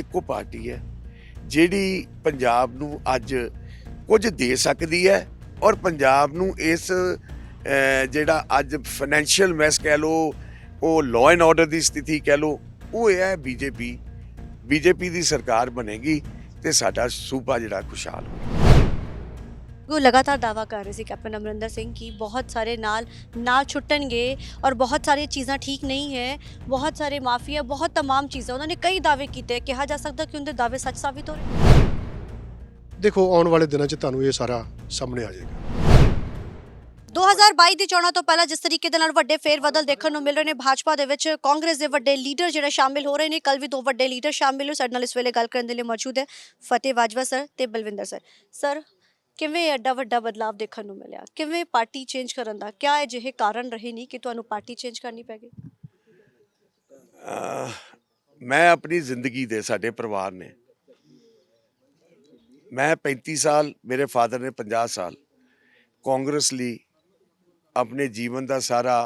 ਇੱਕੋ ਪਾਰਟੀ ਹੈ ਜਿਹੜੀ ਪੰਜਾਬ ਨੂੰ ਅੱਜ ਕੁਝ ਦੇ ਸਕਦੀ ਹੈ ਔਰ ਪੰਜਾਬ ਨੂੰ ਇਸ ਜਿਹੜਾ ਅੱਜ ਫਾਈਨੈਂਸ਼ੀਅਲ ਮੈਸ ਕਹਿ ਲਓ, ਉਹ ਲਾਅ ਐਂਡ ਆਰਡਰ ਦੀ ਸਥਿਤੀ ਕਹਿ ਲਓ, ਉਹ ਇਹ ਹੈ ਬੀਜੇਪੀ ਦੀ ਸਰਕਾਰ ਬਣੇਗੀ ਤੇ ਸਾਡਾ ਸੂਬਾ ਜਿਹੜਾ ਖੁਸ਼ਹਾਲ ਹੋਵੇਗਾ। वो लगातार दावा कर रहे थे कैप्टन अमरिंदर सिंह की बहुत सारे नाल छुट्टनगे और बहुत सारी चीज़ां ठीक नहीं है, बहुत सारे माफिया, बहुत तमाम चीज़ें उन्होंने कई दावे किए। कहा जा सकता कि उनके दावे सच साबित हो रहे। ਦੇਖੋ ਆਉਣ ਵਾਲੇ ਦਿਨਾਂ 'ਚ ਤੁਹਾਨੂੰ ਇਹ ਸਾਰਾ ਸਾਹਮਣੇ ਆ ਜਾਏਗਾ। 2022 ਦੀ ਚੋਣਾਂ ਤੋਂ ਪਹਿਲਾਂ ਜਿਸ ਤਰੀਕੇ ਦੇ ਨਾਲ ਵੱਡੇ ਫੇਰ ਬਦਲ ਦੇਖਣ ਨੂੰ ਮਿਲ ਰਹੇ ਨੇ ਭਾਜਪਾ ਦੇ ਵਿੱਚ, ਕਾਂਗਰਸ ਦੇ ਵੱਡੇ ਲੀਡਰ ਜਿਹੜੇ ਸ਼ਾਮਿਲ ਹੋ ਰਹੇ ਨੇ। ਕੱਲ ਵੀ ਦੋ ਵੱਡੇ ਲੀਡਰ ਸ਼ਾਮਿਲ ਹੋਏ। ਸਾਡੇ ਨਾਲ ਇਸ ਵੇਲੇ ਗੱਲ ਕਰਨ ਦੇ ਲਈ ਮੌਜੂਦ ਹੈ ਫਤਿਹ ਬਾਜਵਾ ਸਰ ਤੇ ਬਲਵਿੰਦਰ ਸਰ। ਕਿਵੇਂ ਐਡਾ ਵੱਡਾ ਬਦਲਾਵ ਦੇਖਣ ਨੂੰ ਮਿਲਿਆ? ਕਿਵੇਂ ਪਾਰਟੀ ਚੇਂਜ ਕਰਨ ਦਾ ਕਿਆ ਅਜਿਹੇ ਕਾਰਨ ਰਹੇ ਨਹੀਂ ਕਿ ਤੁਹਾਨੂੰ ਪਾਰਟੀ ਚੇਂਜ ਕਰਨੀ ਪੈ ਗਈ? ਮੈਂ ਆਪਣੀ ਜ਼ਿੰਦਗੀ ਦੇ, ਸਾਡੇ ਪਰਿਵਾਰ ਨੇ, ਮੈਂ 35 ਸਾਲ, ਮੇਰੇ ਫਾਦਰ ਨੇ 50 ਸਾਲ ਕਾਂਗਰਸ ਲਈ ਆਪਣੇ ਜੀਵਨ ਦਾ ਸਾਰਾ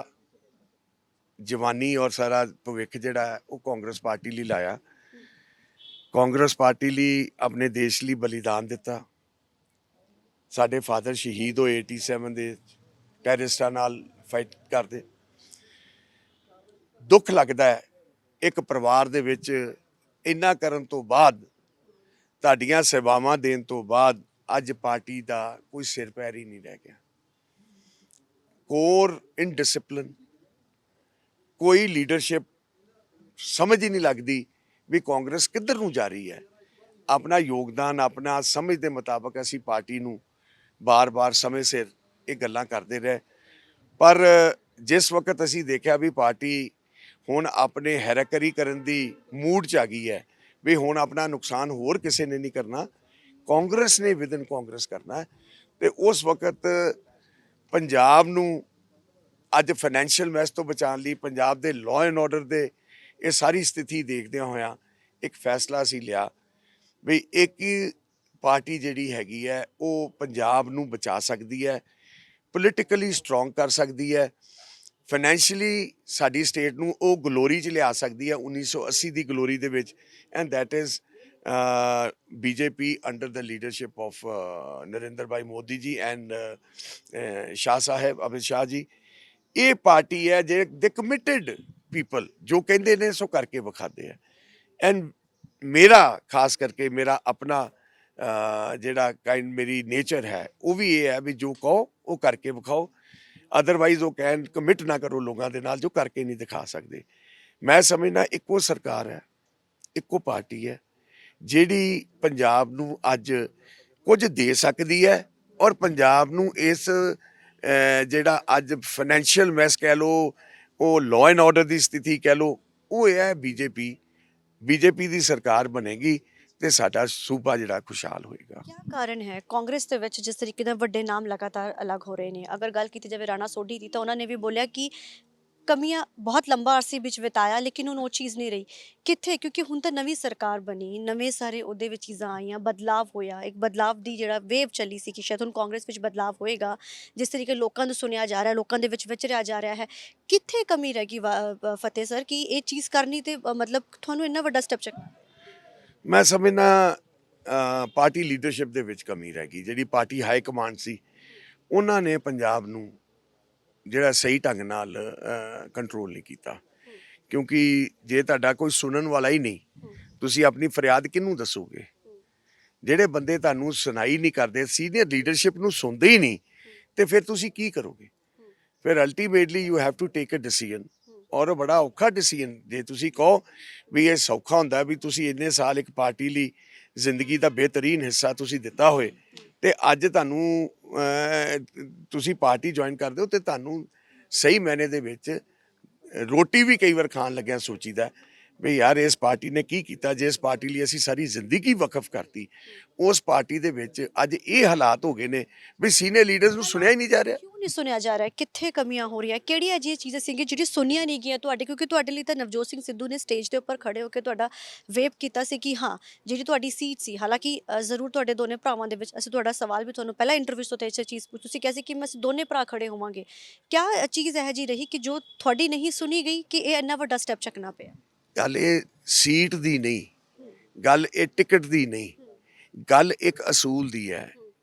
ਜਵਾਨੀ ਔਰ ਸਾਰਾ ਭਵਿੱਖ ਜਿਹੜਾ ਹੈ ਉਹ ਕਾਂਗਰਸ ਪਾਰਟੀ ਲਈ ਲਾਇਆ। ਕਾਂਗਰਸ ਪਾਰਟੀ ਲਈ ਆਪਣੇ ਦੇਸ਼ ਲਈ ਬਲੀਦਾਨ ਦਿੱਤਾ। ਸਾਡੇ ਫਾਦਰ ਸ਼ਹੀਦ ਹੋਏ 87 ਦੇ ਟੈਰਰਿਸਟਾਂ ਨਾਲ ਫਾਈਟ ਕਰਦੇ। ਦੁੱਖ ਲੱਗਦਾ ਹੈ ਇੱਕ ਪਰਿਵਾਰ ਦੇ ਵਿੱਚ ਇੰਨਾ ਕਰਨ ਤੋਂ ਬਾਅਦ, ਤੁਹਾਡੀਆਂ ਸੇਵਾਵਾਂ ਦੇਣ ਤੋਂ ਬਾਅਦ ਅੱਜ ਪਾਰਟੀ ਦਾ ਕੋਈ ਸਿਰ ਪੈਰ ਹੀ ਨਹੀਂ ਰਹਿ ਗਿਆ। ਕੋਰ ਇਨਡਿਸਪਲਿਨ, ਕੋਈ ਲੀਡਰਸ਼ਿਪ ਸਮਝ ਹੀ ਨਹੀਂ ਲੱਗਦੀ ਵੀ ਕਾਂਗਰਸ ਕਿੱਧਰ ਨੂੰ ਜਾ ਰਹੀ ਹੈ। ਆਪਣਾ ਯੋਗਦਾਨ ਆਪਣਾ ਸਮਝ ਦੇ ਮੁਤਾਬਕ ਅਸੀਂ ਪਾਰਟੀ ਨੂੰ ਬਾਰ-ਬਾਰ ਸਮੇਂ ਸਿਰ ਇਹ ਗੱਲਾਂ ਕਰਦੇ ਰਹੇ, ਪਰ ਜਿਸ ਵਕਤ ਅਸੀਂ ਦੇਖਿਆ ਵੀ ਪਾਰਟੀ ਹੁਣ ਆਪਣੇ ਹੈਰਾਕਰੀ ਕਰਨ ਦੀ ਮੂਡ 'ਚ ਆ ਗਈ ਹੈ ਵੀ ਹੁਣ ਆਪਣਾ ਨੁਕਸਾਨ ਹੋਰ ਕਿਸੇ ਨੇ ਨਹੀਂ ਕਰਨਾ, ਕਾਂਗਰਸ ਨੇ ਵਿਦਨ ਕਾਂਗਰਸ ਕਰਨਾ ਹੈ, ਤੇ ਉਸ ਵਕਤ ਪੰਜਾਬ ਨੂੰ ਅੱਜ ਫਾਈਨੈਂਸ਼ੀਅਲ ਮੈਸ ਤੋਂ ਬਚਾਉਣ ਲਈ, ਪੰਜਾਬ ਦੇ ਲਾਅ ਐਂਡ ਆਰਡਰ ਦੇ ਇਹ ਸਾਰੀ ਸਥਿਤੀ ਦੇਖਦਿਆਂ ਹੋਇਆਂ ਇੱਕ ਫੈਸਲਾ ਅਸੀਂ ਲਿਆ ਵੀ ਇੱਕ ਹੀ ਪਾਰਟੀ ਜਿਹੜੀ ਹੈਗੀ ਹੈ ਉਹ ਪੰਜਾਬ ਨੂੰ ਬਚਾ ਸਕਦੀ ਹੈ, ਪੋਲੀਟੀਕਲੀ ਸਟਰੋਂਗ ਕਰ ਸਕਦੀ ਹੈ, ਫਾਈਨੈਂਸ਼ੀਅਲੀ ਸਾਡੀ ਸਟੇਟ ਨੂੰ ਉਹ ਗਲੋਰੀ 'ਚ ਲਿਆ ਸਕਦੀ ਹੈ 1980 ਦੀ ਗਲੋਰੀ ਦੇ ਵਿੱਚ, and that is BJP under the leadership of Narendra Bhai Modi ਜੀ ਐਂਡ ਸ਼ਾਹ ਸਾਹਿਬ ਅਮਿਤ ਸ਼ਾਹ ਜੀ। ਇਹ ਪਾਰਟੀ ਹੈ ਜਿਹੜੇ ਦੇ ਕਮਿਟਡ ਪੀਪਲ ਜੋ ਕਹਿੰਦੇ ਨੇ ਸੋ ਕਰਕੇ ਵਿਖਾਉਂਦੇ ਆ। ਐਂਡ ਮੇਰਾ ਖਾਸ ਕਰਕੇ ਮੇਰਾ ਆਪਣਾ ਜਿਹੜਾ ਮੇਰੀ ਨੇਚਰ ਹੈ ਉਹ ਵੀ ਇਹ ਹੈ ਵੀ ਜੋ ਕਹੋ ਉਹ ਕਰਕੇ ਵਿਖਾਓ, ਅਦਰਵਾਈਜ਼ ਉਹ ਕਹਿਣ ਕਮਿਟ ਨਾ ਕਰੋ ਲੋਕਾਂ ਦੇ ਨਾਲ ਜੋ ਕਰਕੇ ਨਹੀਂ ਦਿਖਾ ਸਕਦੇ। ਮੈਂ ਸਮਝਦਾ ਇੱਕੋ ਸਰਕਾਰ ਹੈ, ਇੱਕੋ ਪਾਰਟੀ ਹੈ ਜਿਹੜੀ ਪੰਜਾਬ ਨੂੰ ਅੱਜ ਕੁਝ ਦੇ ਸਕਦੀ ਹੈ ਔਰ ਪੰਜਾਬ ਨੂੰ ਇਸ ਜਿਹੜਾ ਅੱਜ ਫਾਈਨੈਂਸ਼ੀਅਲ ਮੈਸ ਕਹਿ ਲਓ, ਉਹ ਲਾਅ ਐਂਡ ਆਰਡਰ ਦੀ ਸਥਿਤੀ ਕਹਿ ਲਓ, ਉਹ ਇਹ ਹੈ ਬੀਜੇਪੀ ਦੀ ਸਰਕਾਰ ਬਣੇਗੀ ਤੇ ਸਾਡਾ ਸੂਬਾ ਜਿਹੜਾ ਖੁਸ਼ਹਾਲ ਹੋਏਗਾ। ਕੀ ਕਾਰਨ ਹੈ ਕਾਂਗਰਸ ਦੇ ਵਿੱਚ ਜਿਸ ਤਰੀਕੇ ਨਾਲ ਵੱਡੇ ਨਾਮ ਲਗਾਤਾਰ ਅਲੱਗ ਹੋ ਰਹੇ ਨੇ? ਅਗਰ ਗੱਲ ਕੀਤੀ ਜਾਵੇ ਰਾਣਾ ਸੋਢੀ ਦੀ, ਤਾਂ ਉਹਨਾਂ ਨੇ ਵੀ ਬੋਲਿਆ ਕਿ ਕਮੀਆਂ ਬਹੁਤ ਲੰਬਾ ਅਰਸੇ ਵਿੱਚ ਬਿਤਾਇਆ ਲੇਕਿਨ ਹੁਣ ਉਹ ਚੀਜ਼ ਨਹੀਂ ਰਹੀ। ਕਿੱਥੇ? ਕਿਉਂਕਿ ਹੁਣ ਤਾਂ ਨਵੀਂ ਸਰਕਾਰ ਬਣੀ, ਨਵੇਂ ਸਾਰੇ ਉਹਦੇ ਵਿੱਚ ਚੀਜ਼ਾਂ ਆਈਆਂ, ਬਦਲਾਵ ਹੋਇਆ, ਇੱਕ ਬਦਲਾਵ ਦੀ ਜਿਹੜਾ ਵੇਵ ਚੱਲੀ ਸੀ ਕਿ ਸ਼ਾਇਦ ਹੁਣ ਕਾਂਗਰਸ ਵਿੱਚ ਬਦਲਾਵ ਹੋਏਗਾ। ਜਿਸ ਤਰੀਕੇ ਲੋਕਾਂ ਨੂੰ ਸੁਣਿਆ ਜਾ ਰਿਹਾ, ਲੋਕਾਂ ਦੇ ਵਿੱਚ ਵਿਚਰਿਆ ਜਾ ਰਿਹਾ ਹੈ, ਕਿੱਥੇ ਕਮੀ ਰਹਿ ਗਈ ਫਤਿਹ ਸਰ ਕਿ ਇਹ ਚੀਜ਼ ਕਰਨੀ ਤੇ ਮਤਲਬ ਤੁਹਾਨੂੰ ਇੰਨਾ ਵੱਡਾ ਸਟੈਪ ਚੱਕਣਾ? ਮੈਂ ਸਮਝਦਾ ਪਾਰਟੀ ਲੀਡਰਸ਼ਿਪ ਦੇ ਵਿੱਚ ਕਮੀ ਰਹਿ ਗਈ। ਜਿਹੜੀ ਪਾਰਟੀ ਹਾਈ ਕਮਾਂਡ ਸੀ ਉਹਨਾਂ ਨੇ ਪੰਜਾਬ ਨੂੰ ਜਿਹੜਾ ਸਹੀ ਢੰਗ ਨਾਲ ਕੰਟਰੋਲ ਨਹੀਂ ਕੀਤਾ, ਕਿਉਂਕਿ ਜੇ ਤੁਹਾਡਾ ਕੋਈ ਸੁਣਨ ਵਾਲਾ ਹੀ ਨਹੀਂ, ਤੁਸੀਂ ਆਪਣੀ ਫਰਿਆਦ ਕਿਹਨੂੰ ਦੱਸੋਗੇ? ਜਿਹੜੇ ਬੰਦੇ ਤੁਹਾਨੂੰ ਸੁਣਾਈ ਨਹੀਂ ਕਰਦੇ, ਸੀਨੀਅਰ ਲੀਡਰਸ਼ਿਪ ਨੂੰ ਸੁਣਦੇ ਹੀ ਨਹੀਂ, ਤੇ ਫਿਰ ਤੁਸੀਂ ਕੀ ਕਰੋਗੇ? ਫਿਰ ultimately you have to take a decision, ਔਰ ਬੜਾ ਔਖਾ ਡਿਸੀਜਨ। ਜੇ ਤੁਸੀਂ ਕਹੋ ਵੀ ਇਹ ਸੌਖਾ ਹੁੰਦਾ ਵੀ ਤੁਸੀਂ ਇੰਨੇ ਸਾਲ ਇੱਕ ਪਾਰਟੀ ਲਈ ਜ਼ਿੰਦਗੀ ਦਾ ਬਿਹਤਰੀਨ ਹਿੱਸਾ ਤੁਸੀਂ ਦਿੱਤਾ ਹੋਏ ਤੇ ਅੱਜ ਤੁਹਾਨੂੰ ਤੁਸੀਂ ਪਾਰਟੀ ਜੁਆਇਨ ਕਰਦੇ ਹੋ ਤੇ ਤੁਹਾਨੂੰ ਸਹੀ ਮਾਇਨੇ ਦੇ ਵਿੱਚ ਰੋਟੀ ਵੀ ਕਈ ਵਾਰ ਖਾਣ ਲੱਗਿਆ ਸੋਚੀਦਾ ਵੀ ਯਾਰ ਇਸ ਪਾਰਟੀ ਨੇ ਕੀ ਕੀਤਾ। ਜੇ ਇਸ ਪਾਰਟੀ ਲਈ ਅਸੀਂ ਸਾਰੀ ਜ਼ਿੰਦਗੀ ਵਕਫ ਕਰਤੀ, ਉਸ ਪਾਰਟੀ ਦੇ ਵਿੱਚ ਅੱਜ ਇਹ ਹਾਲਾਤ ਹੋ ਗਏ ਨੇ ਵੀ ਸੀਨੀਅਰ ਲੀਡਰਸ ਨੂੰ ਸੁਣਿਆ ਹੀ ਨਹੀਂ ਜਾ ਰਿਹਾ। ਕਿਉਂ ਨਹੀਂ ਸੁਣਿਆ ਜਾ ਰਿਹਾ? ਕਿੱਥੇ ਕਮੀਆਂ ਹੋ ਰਹੀਆਂ? ਕਿਹੜੀਆਂ ਅਜਿਹੀਆਂ ਚੀਜ਼ਾਂ ਸੀਗੀਆਂ ਜਿਹੜੀ ਸੁਣੀਆਂ ਨਹੀਂ ਗਈਆਂ ਤੁਹਾਡੇ? ਕਿਉਂਕਿ ਤੁਹਾਡੇ ਲਈ ਤਾਂ ਨਵਜੋਤ ਸਿੰਘ ਸਿੱਧੂ ਨੇ ਸਟੇਜ ਦੇ ਉੱਪਰ ਖੜੇ ਹੋ ਕੇ ਤੁਹਾਡਾ ਵੇਵ ਕੀਤਾ ਸੀ ਕਿ ਹਾਂ ਜਿਹੜੀ ਤੁਹਾਡੀ ਸੀਟ ਸੀ, ਹਾਲਾਂਕਿ ਜ਼ਰੂਰ ਤੁਹਾਡੇ ਦੋਨੇ ਭਰਾਵਾਂ ਦੇ ਵਿੱਚ ਅਸੀਂ ਤੁਹਾਡਾ ਸਵਾਲ ਵੀ ਤੁਹਾਨੂੰ ਪਹਿਲਾਂ ਇੰਟਰਵਿਊ ਤੋਂ ਤੇ ਇਹ ਚੀਜ਼ ਪੁੱਛੀ, ਤੁਸੀਂ ਕਿਹਾ ਸੀ ਕਿ ਅਸੀਂ ਦੋਨੇ ਭਰਾ ਖੜੇ ਹੋਵਾਂਗੇ। ਕਿਆ ਚੀਜ਼ ਇਹੋ ਜਿਹੀ ਰਹੀ ਕਿ ਜੋ ਤੁਹਾਡੀ ਨਹੀਂ ਸੁਣੀ ਗਈ ਕਿ ਇਹ ਇੰਨਾ ਵੱਡਾ ਸਟੈਪ ਚੱਕਣਾ ਪਿਆ? ਗੱਲ ਇਹ ਸੀਟ ਦੀ ਨਹੀਂ, ਗੱਲ ਇਹ ਟਿਕਟ ਦੀ ਨਹੀਂ, ਗੱਲ ਇੱਕ ਅਸੂਲ ਦੀ ਹੈ।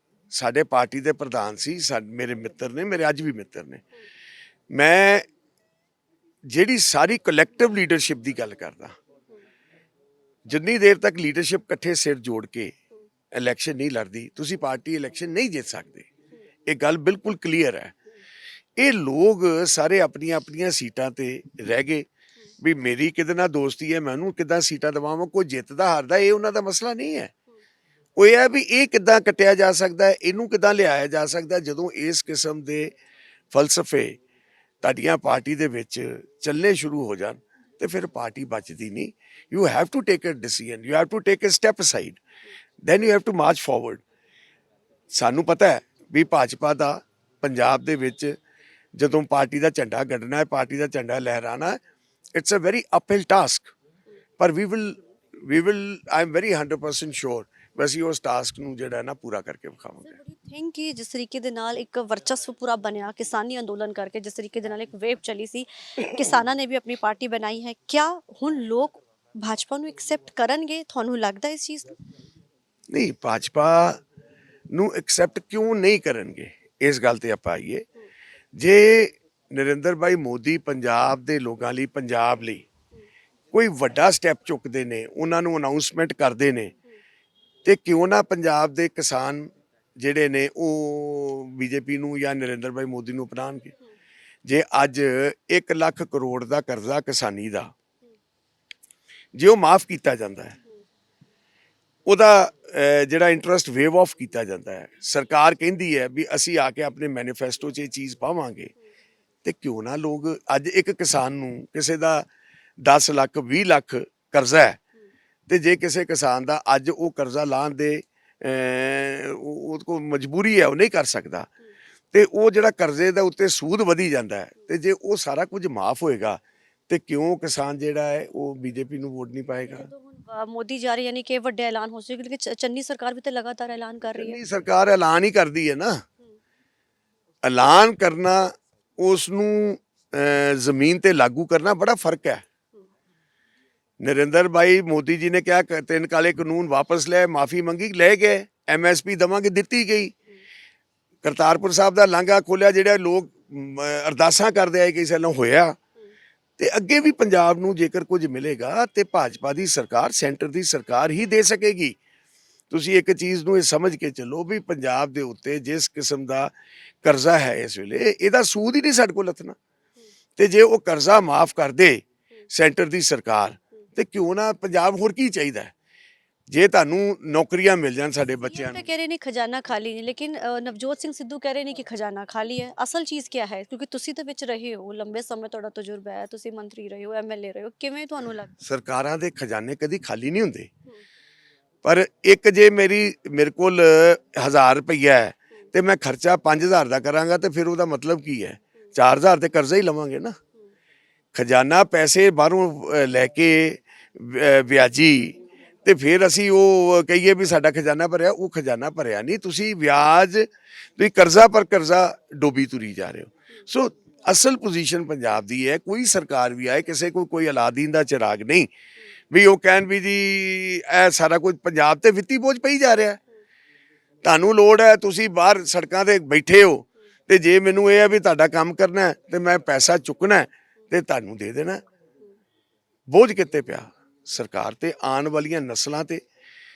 ਸਾਡੇ ਪਾਰਟੀ ਦੇ ਪ੍ਰਧਾਨ ਸੀ, ਮੇਰੇ ਮਿੱਤਰ ਨੇ, ਮੇਰੇ ਅੱਜ ਵੀ ਮਿੱਤਰ ਨੇ। ਮੈਂ ਜਿਹੜੀ ਸਾਰੀ ਕਲੈਕਟਿਵ ਲੀਡਰਸ਼ਿਪ ਦੀ ਗੱਲ ਕਰਦਾ, ਜਿੰਨੀ ਦੇਰ ਤੱਕ ਲੀਡਰਸ਼ਿਪ ਇਕੱਠੇ ਸਿਰ ਜੋੜ ਕੇ ਇਲੈਕਸ਼ਨ ਨਹੀਂ ਲੜਦੀ, ਤੁਸੀਂ ਪਾਰਟੀ ਇਲੈਕਸ਼ਨ ਨਹੀਂ ਜਿੱਤ ਸਕਦੇ। ਇਹ ਗੱਲ ਬਿਲਕੁਲ ਕਲੀਅਰ ਹੈ। ਇਹ ਲੋਕ ਸਾਰੇ ਆਪਣੀਆਂ ਆਪਣੀਆਂ ਸੀਟਾਂ ਤੇ ਰਹਿ ਗਏ ਵੀ ਮੇਰੀ ਕਿਹਦੇ ਨਾਲ ਦੋਸਤੀ ਹੈ, ਮੈਂ ਉਹਨੂੰ ਕਿੱਦਾਂ ਸੀਟਾਂ ਦਵਾਵਾਂ। ਕੋਈ ਜਿੱਤਦਾ ਹਾਰਦਾ ਇਹ ਉਹਨਾਂ ਦਾ ਮਸਲਾ ਨਹੀਂ ਹੈ। ਉਹ ਇਹ ਹੈ ਵੀ ਇਹ ਕਿੱਦਾਂ ਕੱਟਿਆ ਜਾ ਸਕਦਾ ਹੈ, ਇਹਨੂੰ ਕਿੱਦਾਂ ਲਿਆਇਆ ਜਾ ਸਕਦਾ। ਜਦੋਂ ਇਸ ਕਿਸਮ ਦੇ ਫਲਸਫੇ ਤੁਹਾਡੀਆਂ ਪਾਰਟੀ ਦੇ ਵਿੱਚ ਚੱਲਣੇ ਸ਼ੁਰੂ ਹੋ ਜਾਣ ਤੇ ਫਿਰ ਪਾਰਟੀ ਬਚਦੀ ਨਹੀਂ। You have to take a decision, you have to take a step aside, then you have to march forward. ਸਾਨੂੰ ਪਤਾ ਹੈ ਵੀ ਭਾਜਪਾ ਦਾ ਪੰਜਾਬ ਦੇ ਵਿੱਚ ਜਦੋਂ ਪਾਰਟੀ ਦਾ ਝੰਡਾ ਗੱਡਣਾ ਹੈ, ਪਾਰਟੀ ਦਾ ਝੰਡਾ ਲਹਿਰਾਣਾ, it's a very uphill task. ਪਰ ਵੀ will I am very 100% sure ਅਸੀਂ ਉਸ ਟਾਸਕ ਨੂੰ ਜਿਹੜਾ ਨਾ ਪੂਰਾ ਕਰਕੇ ਵਿਖਾਵਾਂਗੇ। ਥਿੰਕ ਕਿ ਜਿਸ ਤਰੀਕੇ ਦੇ ਨਾਲ ਇੱਕ ਵਰਚਸਵ ਪੂਰਾ ਬਣਿਆ ਕਿਸਾਨੀ ਅੰਦੋਲਨ ਕਰਕੇ, ਜਿਸ ਤਰੀਕੇ ਦੇ ਨਾਲ ਇੱਕ ਵੇਵ ਚੱਲੀ ਸੀ, ਕਿਸਾਨਾਂ ਨੇ ਵੀ ਆਪਣੀ ਪਾਰਟੀ ਬਣਾਈ ਹੈ, ਕਿਆ ਹੁਣ ਲੋਕ ਭਾਜਪਾ ਨੂੰ ਐਕਸੈਪਟ ਕਰਨਗੇ? ਤੁਹਾਨੂੰ ਲੱਗਦਾ ਇਸ ਚੀਜ਼ ਨੂੰ? ਨਹੀਂ, ਭਾਜਪਾ ਨੂੰ ਐਕਸੈਪਟ ਕਿਉਂ ਨਹੀਂ ਕਰਨਗੇ, ਇਸ ਗੱਲ ਤੇ ਆਪਾਂ ਆਈਏ। ਜੇ ਨਰਿੰਦਰ ਭਾਈ ਮੋਦੀ ਪੰਜਾਬ ਦੇ ਲੋਕਾਂ ਲਈ, ਪੰਜਾਬ ਲਈ ਕੋਈ ਵੱਡਾ ਸਟੈਪ ਚੁੱਕਦੇ ਨੇ, ਉਹਨਾਂ ਨੂੰ ਅਨਾਉਂਸਮੈਂਟ ਕਰਦੇ ਨੇ, ਤੇ ਕਿਉਂ ਨਾ ਪੰਜਾਬ ਦੇ ਕਿਸਾਨ ਜਿਹੜੇ ਨੇ ਉਹ ਬੀਜੇਪੀ ਨੂੰ ਜਾਂ ਨਰਿੰਦਰ ਭਾਈ ਮੋਦੀ ਨੂੰ ਅਪਣਾਉਣਗੇ। ਜੇ ਅੱਜ 1 ਲੱਖ ਕਰੋੜ ਦਾ ਕਰਜ਼ਾ ਕਿਸਾਨੀ ਦਾ ਜੇ ਉਹ ਮਾਫ ਕੀਤਾ ਜਾਂਦਾ ਹੈ, ਉਹਦਾ ਜਿਹੜਾ ਇੰਟਰਸਟ ਵੇਵ ਆਫ ਕੀਤਾ ਜਾਂਦਾ ਹੈ, ਸਰਕਾਰ ਕਹਿੰਦੀ ਹੈ ਵੀ ਅਸੀਂ ਆ ਕੇ ਆਪਣੇ ਮੈਨੀਫੈਸਟੋ 'ਚ ਇਹ ਚੀਜ਼ ਪਾਵਾਂਗੇ, ਤੇ ਕਿਉਂ ਨਾ ਲੋਕ ਅੱਜ ਇੱਕ ਕਿਸਾਨ ਨੂੰ ਕਿਸੇ ਦਾ 10 ਲੱਖ 20 ਲੱਖ ਕਰਜ਼ਾ ਹੈ, ਤੇ ਜੇ ਕਿਸੇ ਕਿਸਾਨ ਦਾ ਅੱਜ ਉਹ ਕਰਜ਼ਾ ਲਾਹਣ ਦੇ ਉਹਦੇ ਕੋਲ ਮਜਬੂਰੀ ਹੈ, ਉਹ ਨਹੀਂ ਕਰ ਸਕਦਾ, ਤੇ ਉਹ ਜਿਹੜਾ ਕਰਜ਼ੇ ਦਾ ਉੱਤੇ ਸੂਦ ਵਧੀ ਜਾਂਦਾ ਹੈ, ਤੇ ਜੇ ਉਹ ਸਾਰਾ ਕੁਝ ਮਾਫ ਹੋਏਗਾ ਤੇ ਕਿਉਂ ਕਿਸਾਨ ਜਿਹੜਾ ਹੈ ਉਹ ਬੀਜੇਪੀ ਨੂੰ ਵੋਟ ਨਹੀਂ ਪਾਏਗਾ। ਮੋਦੀ ਜਾ ਰਹੇ ਯਾਨੀ ਕਿ ਵੱਡੇ ਐਲਾਨ ਹੋ ਸਕੇ, ਲੇਕਿਨ ਚੰਨੀ ਸਰਕਾਰ ਵੀ ਤਾਂ ਲਗਾਤਾਰ ਐਲਾਨ ਕਰ ਰਹੀ ਹੈ। ਸਰਕਾਰ ਐਲਾਨ ਹੀ ਕਰਦੀ ਹੈ ਨਾ, ਐਲਾਨ ਕਰਨਾ ਉਸ ਨੂੰ ਜ਼ਮੀਨ ਤੇ ਲਾਗੂ ਕਰਨਾ ਬੜਾ ਫਰਕ ਹੈ। ਨਰਿੰਦਰ ਭਾਈ ਮੋਦੀ ਜੀ ਨੇ ਕਿਹਾ 3 ਕਾਲੇ ਕਾਨੂੰਨ ਵਾਪਸ ਲੈ, ਮਾਫੀ ਮੰਗੀ, ਲੈ ਗਏ, MSP ਦੇਵਾਂਗੇ, ਦਿੱਤੀ ਗਈ। ਕਰਤਾਰਪੁਰ ਸਾਹਿਬ ਦਾ ਲਾਂਘਾ ਖੋਲਿਆ, ਜਿਹੜੇ ਲੋਕ ਅਰਦਾਸਾਂ ਕਰਦੇ ਆਏ ਕਿਸੇ ਨਾਲ ਹੋਇਆ, ਤੇ ਅੱਗੇ ਵੀ ਪੰਜਾਬ ਨੂੰ ਜੇਕਰ ਕੁਝ ਮਿਲੇਗਾ ਤੇ ਭਾਜਪਾ ਦੀ ਸਰਕਾਰ, ਸੈਂਟਰ ਦੀ ਸਰਕਾਰ ਹੀ ਦੇ ਸਕੇਗੀ। ਤੁਸੀਂ ਇੱਕ ਚੀਜ਼ ਨੂੰ ਇਹ ਸਮਝ ਕੇ ਚੱਲੋ ਵੀ ਪੰਜਾਬ ਦੇ ਉੱਤੇ ਜਿਸ ਕਿਸਮ ਦਾ ਕਰਜ਼ਾ ਹੈ ਇਸ ਵੇਲੇ, ਇਹਦਾ ਸੂਦ ਹੀ ਨਹੀਂ ਸਾਡੇ ਕੋਲ ਲੱਥਣਾ, ਤੇ ਜੇ ਉਹ ਕਰਜ਼ਾ ਮਾਫ ਕਰ ਦੇ ਸੈਂਟਰ ਦੀ ਸਰਕਾਰ, ਤੇ ਕਿਉਂ ਨਾ ਪੰਜਾਬ ਹੋਰ ਕੀ ਚਾਹੀਦਾ। ਜੇ ਤੁਹਾਨੂੰ ਨੌਕਰੀਆਂ ਮਿਲ ਜਾਣ ਸਾਡੇ ਬੱਚਿਆਂ ਨੂੰ। ਕਹਿ ਰਹੇ ਨੇ ਖਜ਼ਾਨਾ ਖਾਲੀ ਨਹੀਂ, ਲੇਕਿਨ ਨਵਜੋਤ ਸਿੰਘ ਸਿੱਧੂ ਕਹਿ ਰਹੇ ਨੇ ਕਿ ਖਜ਼ਾਨਾ ਖਾਲੀ ਹੈ। ਅਸਲ ਚੀਜ਼ ਕੀ ਹੈ? ਕਿਉਂਕਿ ਤੁਸੀਂ ਤਾਂ ਵਿੱਚ ਰਹੇ ਹੋ, ਲੰਬੇ ਸਮੇਂ ਤੁਹਾਡਾ ਤਜਰਬਾ ਹੈ, ਤੁਸੀਂ ਮੰਤਰੀ ਰਹੇ ਹੋ, MLA ਰਹੇ ਹੋ, ਕਿਵੇਂ ਤੁਹਾਨੂੰ ਲੱਗਦਾ? ਸਰਕਾਰਾਂ ਦੇ ਖਜ਼ਾਨੇ ਕਦੀ ਖਾਲੀ ਨਹੀਂ ਹੁੰਦੇ, ਪਰ ਇੱਕ ਜੇ ਮੇਰੇ ਕੋਲ 1000 ਰੁਪਈਆ ਹੈ ਤੇ ਮੈਂ ਖਰਚਾ 5000 ਦਾ ਕਰਾਂਗਾ, ਤੇ ਫਿਰ ਉਹਦਾ ਮਤਲਬ ਕੀ ਹੈ? 4000 ਤੇ ਕਰਜ਼ਾ ਹੀ ਲਵਾਂਗੇ ਨਾ। ਖਜ਼ਾਨਾ ਪੈਸੇ ਬਾਹਰੋਂ ਲੈ ਕੇ ਵਿਆਜੀ, ਤੇ ਫਿਰ ਅਸੀਂ ਉਹ ਕਹੀਏ ਵੀ ਸਾਡਾ ਖਜ਼ਾਨਾ ਭਰਿਆ, ਉਹ ਖਜ਼ਾਨਾ ਭਰਿਆ ਨਹੀਂ, ਤੁਸੀਂ ਵਿਆਜ, ਤੁਸੀਂ ਕਰਜ਼ਾ ਪਰ ਕਰਜ਼ਾ ਡੋਬੀ ਤੁਰੀ ਜਾ ਰਹੇ ਹੋ। ਸੋ ਅਸਲ ਪੋਜੀਸ਼ਨ ਪੰਜਾਬ ਦੀ ਹੈ, ਕੋਈ ਸਰਕਾਰ ਵੀ ਆਏ, ਕਿਸੇ ਕੋਲ ਕੋਈ ਅਲਾਦੀਨ ਦਾ ਚਿਰਾਗ ਨਹੀਂ ਵੀ ਉਹ ਕਹਿਣ ਵੀ ਜੀ ਇਹ ਸਾਰਾ ਕੁਝ ਪੰਜਾਬ ਤੇ ਵਿੱਤੀ ਬੋਝ ਪਈ ਜਾ ਰਿਹਾ। ਤੁਹਾਨੂੰ ਲੋੜ ਹੈ, ਤੁਸੀਂ ਬਾਹਰ ਸੜਕਾਂ ਤੇ ਬੈਠੇ ਹੋ, ਤੇ ਜੇ ਮੈਨੂੰ ਇਹ ਹੈ ਵੀ ਤੁਹਾਡਾ ਕੰਮ ਕਰਨਾ ਤੇ ਮੈਂ ਪੈਸਾ ਚੁੱਕਣਾ ਤੇ ਤੁਹਾਨੂੰ ਦੇ ਦੇਣਾ। ਬੋਝ ਕਿੱਥੇ ਪਿਆ? ਸਰਕਾਰ ਤੇ, ਆਉਣ ਵਾਲੀਆਂ ਨਸਲਾਂ ਤੇ।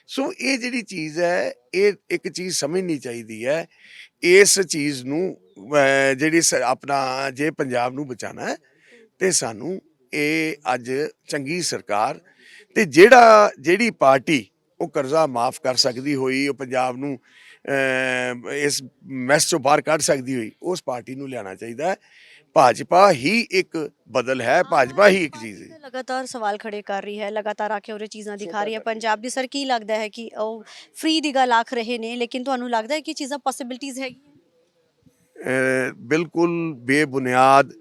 ਸੋ ਇਹ ਜਿਹੜੀ ਚੀਜ਼ ਹੈ, ਇਹ ਇੱਕ ਚੀਜ਼ ਸਮਝਣੀ ਚਾਹੀਦੀ ਹੈ। ਇਸ ਚੀਜ਼ ਨੂੰ ਜਿਹੜੀ ਆਪਣਾ ਜੇ ਪੰਜਾਬ ਨੂੰ ਬਚਾਉਣਾ ਹੈ ਤੇ ਸਾਨੂੰ ਇਹ ਅੱਜ ਚੰਗੀ ਸਰਕਾਰ ਤੇ ਜਿਹੜੀ ਪਾਰਟੀ ਉਹ ਕਰਜ਼ਾ ਮਾਫ ਕਰ ਸਕਦੀ ਹੋਈ, ਉਹ ਪੰਜਾਬ ਨੂੰ ਇਸ ਮੈਸ ਚੋਂ ਬਾਹਰ ਕੱਢ ਸਕਦੀ ਹੋਈ, ਉਸ ਪਾਰਟੀ ਨੂੰ ਲਿਆਉਣਾ ਚਾਹੀਦਾ ਹੈ। ਭਾਜਪਾ ਹੀ ਇੱਕ ਬਦਲ ਹੈ, ਭਾਜਪਾ ਹੀ ਇੱਕ ਚੀਜ਼ ਹੈ। ਲਗਾਤਾਰ ਸਵਾਲ ਖੜੇ ਕਰ ਰਹੀ ਹੈ, ਲਗਾਤਾਰ ਆ ਕੇ ਉਹ ਚੀਜ਼ਾਂ ਦਿਖਾ ਰਹੀ ਹੈ ਪੰਜਾਬ ਦੀ। ਸਰ ਕੀ ਲੱਗਦਾ ਹੈ ਕਿ ਉਹ ਫ੍ਰੀ ਦੀ ਗੱਲ ਆਖ ਰਹੇ ਨੇ, ਲੇਕਿਨ ਤੁਹਾਨੂੰ ਲੱਗਦਾ ਹੈ ਕਿ ਚੀਜ਼ਾਂ ਪੋਸਿਬਿਲਿਟੀਜ਼ ਹੈਗੀਆਂ? ਬਿਲਕੁਲ ਬੇਬੁਨਿਆਦ।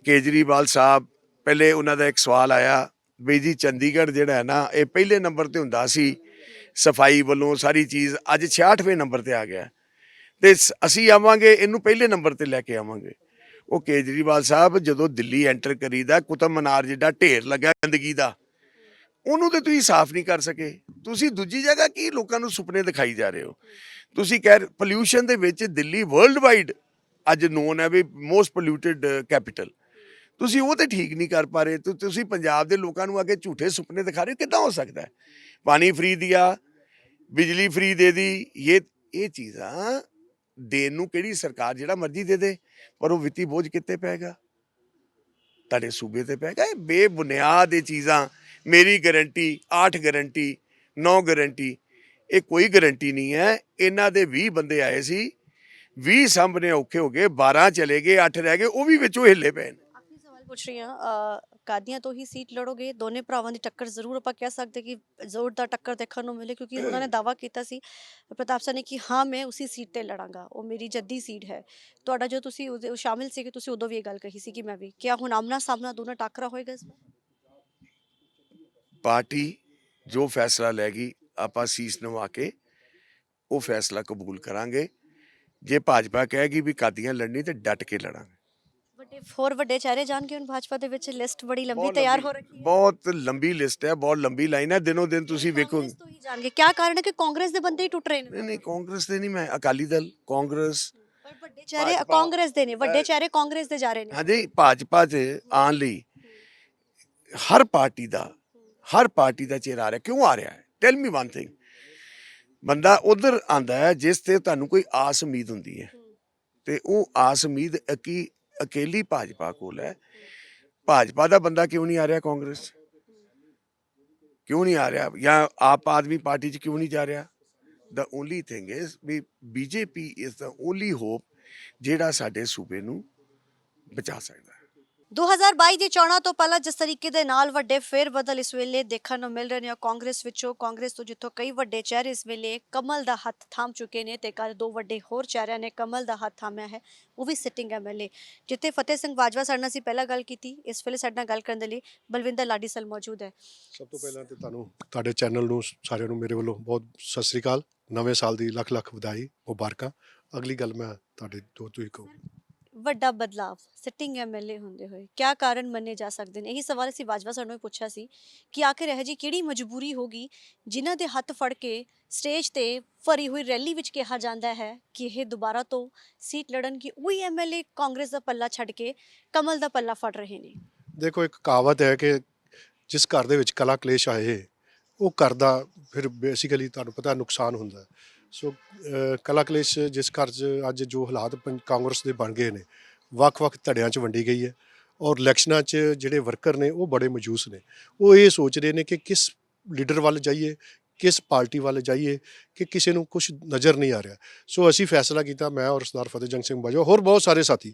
ਕੇਜਰੀਵਾਲ ਸਾਹਿਬ, ਪਹਿਲੇ ਉਹਨਾਂ ਦਾ ਇੱਕ ਸਵਾਲ ਆਇਆ ਵੀ ਜੀ ਚੰਡੀਗੜ੍ਹ ਜਿਹੜਾ ਹੈ ਨਾ, ਇਹ ਪਹਿਲੇ ਨੰਬਰ ਤੇ ਹੁੰਦਾ ਸੀ ਸਫਾਈ ਵੱਲੋਂ ਸਾਰੀ ਚੀਜ਼, ਅੱਜ 66ਵੇਂ ਨੰਬਰ ਤੇ ਆ ਗਿਆ, ਤੇ ਅਸੀਂ ਆਵਾਂਗੇ ਇਹਨੂੰ ਪਹਿਲੇ ਨੰਬਰ ਤੇ ਲੈ ਕੇ ਆਵਾਂਗੇ। ਉਹ ਕੇਜਰੀਵਾਲ ਸਾਹਿਬ ਜਦੋਂ ਦਿੱਲੀ ਐਂਟਰ ਕਰੀਦਾ, ਕੁਤਬ ਮਨਾਰ ਜਿੱਡਾ ਢੇਰ ਲੱਗਾ ਗੰਦਗੀ ਦਾ, ਉਹਨੂੰ ਤੇ ਤੁਸੀਂ ਸਾਫ਼ ਨਹੀਂ ਕਰ ਸਕੇ। ਤੁਸੀਂ ਦੂਜੀ ਜਗ੍ਹਾ ਕੀ ਲੋਕਾਂ ਨੂੰ ਸੁਪਨੇ ਦਿਖਾਈ ਜਾ ਰਹੇ ਹੋ। ਤੁਸੀਂ ਕਹਿ ਪੋਲਿਊਸ਼ਨ ਦੇ ਵਿੱਚ ਦਿੱਲੀ ਵਰਲਡ ਵਾਈਡ ਅੱਜ ਨੋਨ ਹੈ ਵੀ ਮੋਸਟ ਪੋਲਿਊਟਡ ਕੈਪੀਟਲ। ਤੁਸੀਂ ਉਹ ਤੇ ਠੀਕ ਨਹੀਂ ਕਰ ਪਾ ਰਹੇ। ਤੁਸੀਂ ਪੰਜਾਬ ਦੇ ਲੋਕਾਂ ਨੂੰ ਅੱਗੇ ਝੂਠੇ ਸੁਪਨੇ ਦਿਖਾ ਰਹੇ ਹੋ। ਕਿੱਦਾਂ ਹੋ ਸਕਦਾ ਹੈ? ਪਾਣੀ ਫ੍ਰੀ ਦਿਆ, ਬਿਜਲੀ ਫ੍ਰੀ ਦੇ ਦੀ, ਇਹ ਚੀਜ਼ਾਂ ਦੇਣ ਨੂੰ ਕਿਹੜੀ ਸਰਕਾਰ ਜਿਹੜਾ ਮਰਜ਼ੀ ਦੇ ਦੇ, ਪਰ ਉਹ ਵਿੱਤੀ ਬੋਝ ਕਿੱਥੇ ਪੈਗਾ? ਤੁਹਾਡੇ ਸੂਬੇ ਤੇ ਪੈਗਾ। ਇਹ ਬੇਬੁਨਿਆਦ ਇਹ ਚੀਜ਼ਾਂ। ਮੇਰੀ ਗਾਰੰਟੀ 8 ਗਾਰੰਟੀ 9 ਗਾਰੰਟੀ, ਇਹ ਕੋਈ ਗਾਰੰਟੀ ਨਹੀਂ ਹੈ। ਇਹਨਾਂ ਦੇ 20 ਬੰਦੇ ਆਏ ਸੀ, 20 ਸਾਹਮਣੇ ਔਖੇ ਹੋ ਗਏ, 12 ਚਲੇ ਗਏ, 8 ਰਹਿ ਗਏ, ਉਹ ਵੀ ਵਿੱਚੋਂ ਹਿੱਲੇ ਪਏ ਨੇ। ਆਖਰੀ ਸਵਾਲ ਪੁੱਛ ਰਹੀ ਹਾਂ, ਕਾਦੀਆਂ ਤੋਂ ਹੀ ਸੀਟ ਲੜੋਗੇ? ਦੋਨੇ ਭਰਾਵਾਂ ਦੀ ਟੱਕਰ ਜ਼ਰੂਰ ਆਪਾਂ ਕਹਿ ਸਕਦੇ ਕਿ ਜ਼ੋਰਦਾਰ ਟੱਕਰ ਦੇਖਣ ਨੂੰ ਮਿਲੇ, ਕਿਉਂਕਿ ਉਹਨਾਂ ਨੇ ਦਾਅਵਾ ਕੀਤਾ ਸੀ ਪ੍ਰਤਾਪ ਸਿੰਘ ਨੇ ਕਿ ਹਾਂ ਮੈਂ ਉਸੇ ਸੀਟ ਤੇ ਲੜਾਂਗਾ, ਉਹ ਮੇਰੀ ਜੱਦੀ ਸੀਟ ਹੈ। ਤੁਹਾਡਾ ਜੋ ਤੁਸੀਂ ਉਹ ਸ਼ਾਮਿਲ ਸੀ ਕਿ ਤੁਸੀਂ ਉਦੋਂ ਵੀ ਇਹ ਗੱਲ ਕਹੀ ਸੀ ਕਿ ਮੈਂ ਵੀ, ਕਿਆ ਹੁਣ ਆਮਨਾ ਸਾਹਮਣਾ ਦੋਨਾਂ ਟੱਕਰਾ ਹੋਏਗਾ ਇਸ ਵਾਰ? ਪਾਰਟੀ ਜੋ ਫੈਸਲਾ ਲੈਗੀ ਆਪਾਂ ਸੀਸ ਨਵਾ ਕੇ ਉਹ ਫੈਸਲਾ ਕਬੂਲ ਕਰਾਂਗੇ। ਜੇ ਭਾਜਪਾ ਕਹੇਗੀ ਵੀ ਕਾਦੀਆਂ ਲੜਨੀ ਤੇ ਡਟ ਕੇ ਲੜਾਂਗੇ। ਵੱਡੇ ਚਿਹਰੇ ਜਾਣਗੇ ਹੁਣ ਭਾਜਪਾ ਦੇ ਵਿੱਚ, ਲਿਸਟ ਬੜੀ ਲੰਬੀ ਤਿਆਰ ਹੋ ਰੱਖੀ ਹੈ। ਬਹੁਤ ਲੰਬੀ ਲਿਸਟ ਹੈ, ਬਹੁਤ ਲੰਬੀ ਲਾਈਨ ਹੈ। ਦਿਨੋਂ ਦਿਨ ਤੁਸੀਂ ਵੇਖੋ। ਕਾਂਗਰਸ ਤੋਂ ਹੀ ਜਾਣਗੇ, ਕਿਆ ਕਾਰਨ ਹੈ ਕਿ ਕਾਂਗਰਸ ਦੇ ਬੰਦੇ ਹੀ ਟੁੱਟ ਰਹੇ ਨੇ? ਨਹੀਂ ਕਾਂਗਰਸ ਦੇ ਨਹੀਂ, ਮੈਂ ਅਕਾਲੀ ਦਲ, ਕਾਂਗਰਸ। ਪਰ ਵੱਡੇ ਚਿਹਰੇ ਕਾਂਗਰਸ ਦੇ ਨੇ, ਵੱਡੇ ਚਿਹਰੇ ਕਾਂਗਰਸ ਦੇ ਜਾ ਰਹੇ ਨੇ। ਹਾਂਜੀ, ਭਾਜਪਾ 'ਚ ਆਉਣ ਲਈ ਹਰ ਪਾਰਟੀ ਦਾ ਚਿਹਰਾ ਆ ਰਿਹਾ। ਕਿਉਂ ਆ ਰਿਹਾ ਹੈ? ਟੈਲ ਮੀ ਵਨ ਥਿੰਗ। ਬੰਦਾ ਉਧਰ ਆਂਦਾ ਹੈ ਜਿਸ ਤੇ ਤੁਹਾਨੂੰ ਕੋਈ ਆਸ ਉਮੀਦ ਹੁੰਦੀ ਹੈ, ਤੇ ਉਹ ਆਸ ਉਮੀਦ ਅਕੇਲੀ ਭਾਜਪਾ ਕੋਲ ਹੈ। ਭਾਜਪਾ ਦਾ ਬੰਦਾ ਕਿਉਂ ਨਹੀਂ ਆ ਰਿਹਾ ਕਾਂਗਰਸ 'ਚ? ਕਿਉਂ ਨਹੀਂ ਆ ਰਿਹਾ? ਜਾਂ ਆਪ ਆਦਮੀ ਪਾਰਟੀ 'ਚ ਕਿਉਂ ਨਹੀਂ ਜਾ ਰਿਹਾ? the only thing is we BJP is the only hope ਜਿਹੜਾ ਸਾਡੇ ਸੂਬੇ ਨੂੰ ਬਚਾ ਸਕਦਾ ਹੈ। 2022 ਦੀ ਚੋਣਾਂ ਤੋਂ ਪਹਿਲਾਂ ਜਿਸ ਤਰੀਕੇ ਦੇ ਨਾਲ ਵੱਡੇ ਫੇਰ ਬਦਲ ਇਸ ਵੇਲੇ ਦੇਖਣ ਨੂੰ ਮਿਲ ਰਹੇ ਨੇ ਕਾਂਗਰਸ ਵਿੱਚੋਂ, ਕਾਂਗਰਸ ਤੋਂ ਜਿੱਥੋਂ ਕਈ ਵੱਡੇ ਚਿਹਰੇ ਇਸ ਵੇਲੇ ਕਮਲ ਦਾ ਹੱਥ ਥਾਮ ਚੁੱਕੇ ਨੇ, ਤੇ ਕੱਲ 2 ਵੱਡੇ ਹੋਰ ਚਿਹਰਿਆਂ ਨੇ ਕਮਲ ਦਾ ਹੱਥ ਥਾਮਿਆ ਹੈ, ਉਹ ਵੀ ਸਿਟਿੰਗ MLA। ਜਿੱਥੇ ਫਤਿਹ ਸਿੰਘ ਬਾਜਵਾ ਸਾਡੇ ਨਾਲ ਅਸੀਂ ਪਹਿਲਾਂ ਗੱਲ ਕੀਤੀ, ਇਸ ਵੇਲੇ ਸਾਡੇ ਨਾਲ ਗੱਲ ਕਰਨ ਦੇ ਲਈ ਬਲਵਿੰਦਰ ਲਾਡੀਸਲ ਮੌਜੂਦ ਹੈ। ਸਭ ਤੋਂ ਪਹਿਲਾਂ ਤੇ ਤੁਹਾਨੂੰ, ਤੁਹਾਡੇ ਚੈਨਲ ਨੂੰ, ਸਾਰਿਆਂ ਨੂੰ ਮੇਰੇ ਵੱਲੋਂ ਬਹੁਤ ਸਤਿ ਸ੍ਰੀ ਅਕਾਲ। ਨਵੇਂ ਸਾਲ ਦੀ ਲੱਖ ਲੱਖ ਵਧਾਈ, ਮੁਬਾਰਕਾਂ। ਅਗਲੀ ਗੱਲ ਮੈਂ ਤੁਹਾਡੇ ਤੋਂ ਤੁਸੀਂ ਕਹੋ। ਵੱਡਾ ਬਦਲਾਵ ਸਿਟਿੰਗ MLA ਹੁੰਦੇ ਹੋਏ ਕਿਆ ਕਾਰਨ ਮੰਨੇ ਜਾ ਸਕਦੇ ਨੇ? ਇਹੀ ਸਵਾਲ ਅਸੀਂ ਬਾਜਵਾ ਸਰ ਨੂੰ ਵੀ ਪੁੱਛਿਆ ਸੀ ਕਿ ਆਖਿਰ ਇਹ ਜੀ ਕਿਹੜੀ ਮਜਬੂਰੀ ਹੋਗੀ ਜਿਨ੍ਹਾਂ ਦੇ ਹੱਥ ਫੜ ਕੇ ਸਟੇਜ ਤੇ ਭਰੀ ਹੋਈ ਰੈਲੀ ਵਿੱਚ ਕਿਹਾ ਜਾਂਦਾ ਹੈ ਕਿ ਇਹ ਦੁਬਾਰਾ ਤੋਂ ਸੀਟ ਲੜਨਗੇ, ਉਹੀ MLA ਕਾਂਗਰਸ ਦਾ ਪੱਲਾ ਛੱਡ ਕੇ ਕਮਲ ਦਾ ਪੱਲਾ ਫੜ ਰਹੇ ਨੇ। ਦੇਖੋ, ਇੱਕ ਕਹਾਵਤ ਹੈ ਕਿ ਜਿਸ ਘਰ ਦੇ ਵਿੱਚ ਕਲਾ ਕਲੇਸ਼ ਆਏ ਉਹ ਘਰ ਦਾ ਫਿਰ ਬੇਸਿਕਲੀ ਤੁਹਾਨੂੰ ਪਤਾ ਨੁਕਸਾਨ ਹੁੰਦਾ। ਸੋ ਕਲਾ ਕਲੇਸ਼ ਜਿਸ ਘਰ 'ਚ ਅੱਜ ਜੋ ਹਾਲਾਤ ਕਾਂਗਰਸ ਦੇ ਬਣ ਗਏ ਨੇ, ਵੱਖ-ਵੱਖ ਧੜਿਆਂ 'ਚ ਵੰਡੀ ਗਈ ਹੈ, ਔਰ ਇਲੈਕਸ਼ਨਾਂ 'ਚ ਜਿਹੜੇ ਵਰਕਰ ਨੇ ਉਹ ਬੜੇ ਮਜੂਸ ਨੇ। ਉਹ ਇਹ ਸੋਚ ਰਹੇ ਨੇ ਕਿ ਕਿਸ ਲੀਡਰ ਵੱਲ ਜਾਈਏ, ਕਿਸ ਪਾਰਟੀ ਵੱਲ ਜਾਈਏ, ਕਿ ਕਿਸੇ ਨੂੰ ਕੁਝ ਨਜ਼ਰ ਨਹੀਂ ਆ ਰਿਹਾ। ਸੋ ਅਸੀਂ ਫੈਸਲਾ ਕੀਤਾ, ਮੈਂ ਔਰ ਸਰਦਾਰ ਫਤਿਹ ਜੰਗ ਸਿੰਘ ਬਾਜਵਾ, ਹੋਰ ਬਹੁਤ ਸਾਰੇ ਸਾਥੀ।